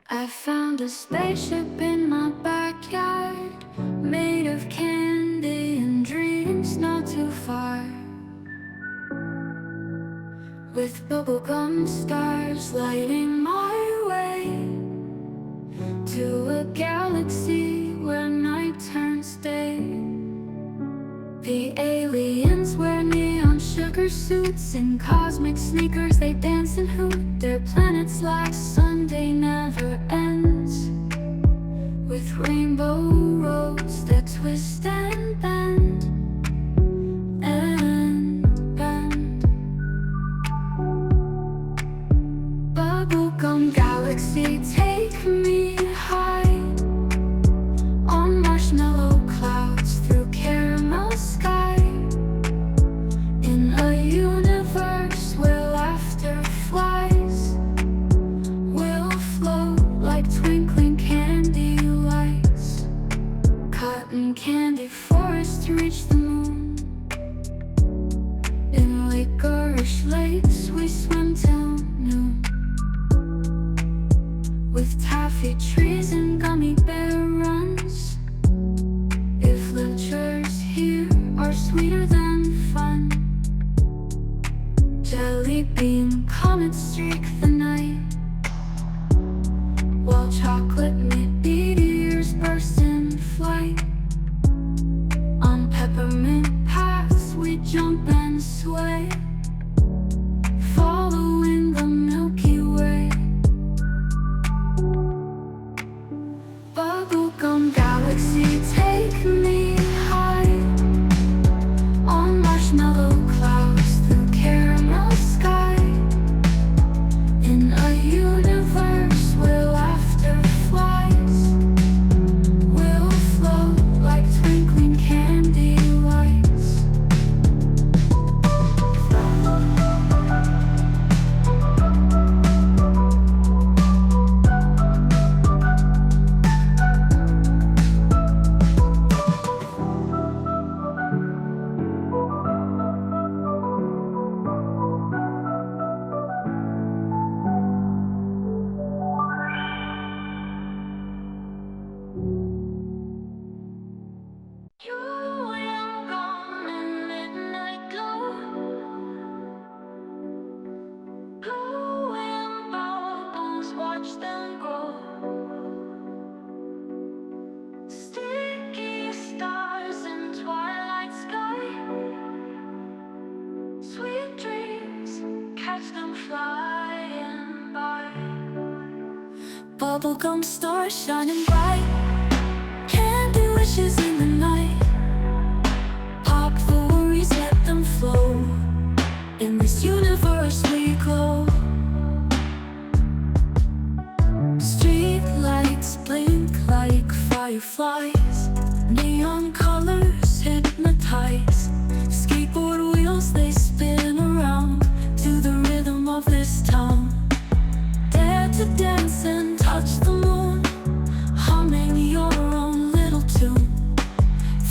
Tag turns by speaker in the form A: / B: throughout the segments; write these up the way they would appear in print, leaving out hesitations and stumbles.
A: I found a spaceship in my backyard, made of candy and dreams not too far, with bubblegum stars lighting my way to a galaxy where night turns day. The aliens wear neon sugar suits and cosmic sneakers. They dance and hoot. Their planet's like Sunday never ends, with rainbow roads that twist and bend and bend. Bubblegum galaxy, take me high on marshmallow clouds through caramel sky, in a universe where laughter flies. We'll float like twinkling candy lights, cotton candy forests to reach the moon. In licorice lakes we swim till noon, with taffy trees and gummy bear runs. If lectures here are sweeter than fun, jelly bean comets streak the night, while chocolate meteors burst in flight. On peppermint paths we jump and sway, following the Milky Way. Bubblegum galaxy, take me high on marshmallow clouds through caramel sky, in a universe where laughter flies. We'll float like twinkling candy lights. You and gone in midnight glow, glowing bubbles, watch them grow. Sticky stars in twilight sky, sweet dreams, catch them flying by. Bubblegum stars shining bright, candy wishes in the night. Pop the worries, let them flow. In this universe we glow. Street lights blink like fireflies, neon colors hypnotize. Skateboard wheels, they spin around to the rhythm of this town. Dare to dance and touch the moon, humming your own little tune.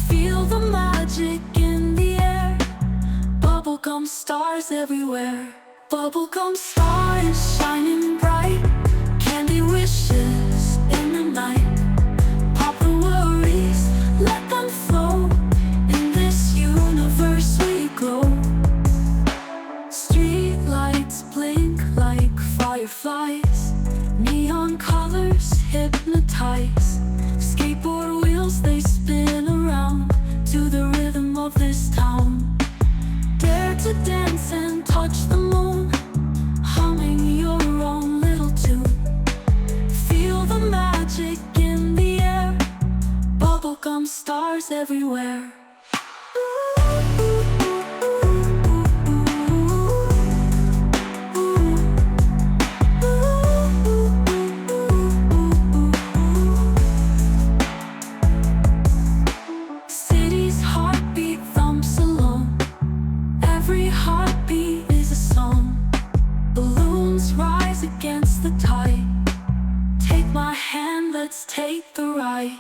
A: Feel the magic in the air, bubblegum stars everywhere. Bubblegum stars shining bright, candy wishes in the night. Pop the worries, let them flow. In this universe we glow. Street lights blink like fireflies, neon colors hypnotize. Skateboard wheels, they spin around to the rhythm of this town. Dare to dance and touch the moon, humming your own little tune. Feel the magic in the air, bubblegum stars everywhere. City's heartbeat thumps along, every heartbeat is a song. Balloons rise against the tide, take my hand, let's take the ride.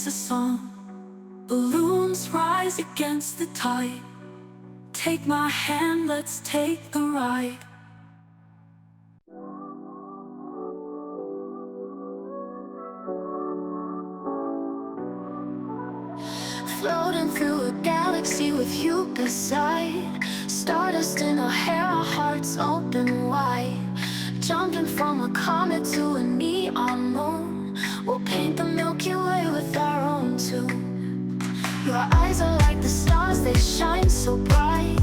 A: is a song. Balloons rise against the tide. Take my hand, let's take the ride. Floating through a galaxy with you beside. Stardust in our hair, our hearts open wide. Jumping from a comet to a neon moon. We'll paint the Milky Way with our own tune. Your eyes are like the stars, they shine so bright.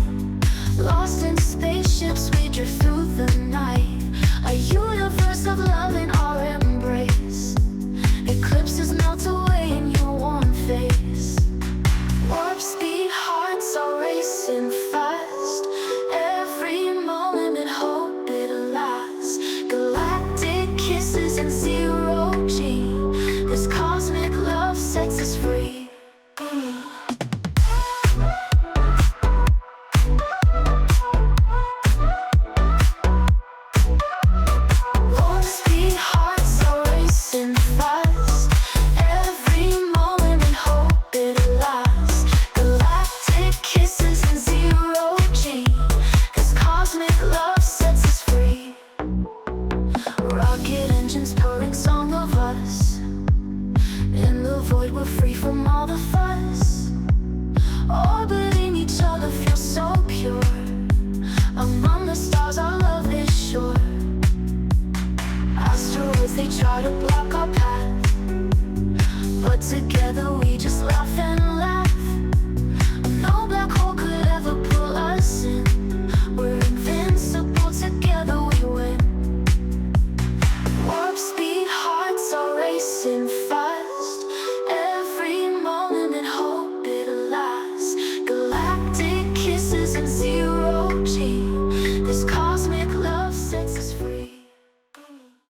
A: Lost in spaceships, we drift through the night. A universe of love in our embrace. Eclipses melt away in your warm face. Warp speed hearts are racing fast. Every moment in hope it lasts. Galactic kisses and zero G. This cosmic love sets us free. Warp speed hearts are racing fast. Every moment in hope it lasts. Galactic kisses and zero G. This cosmic love sets us free. Rocket engines purring song of us. In the void we're free from all the fuss. Orbiting each other feels so pure. Among the stars our love is sure. Asteroids they try to block our path.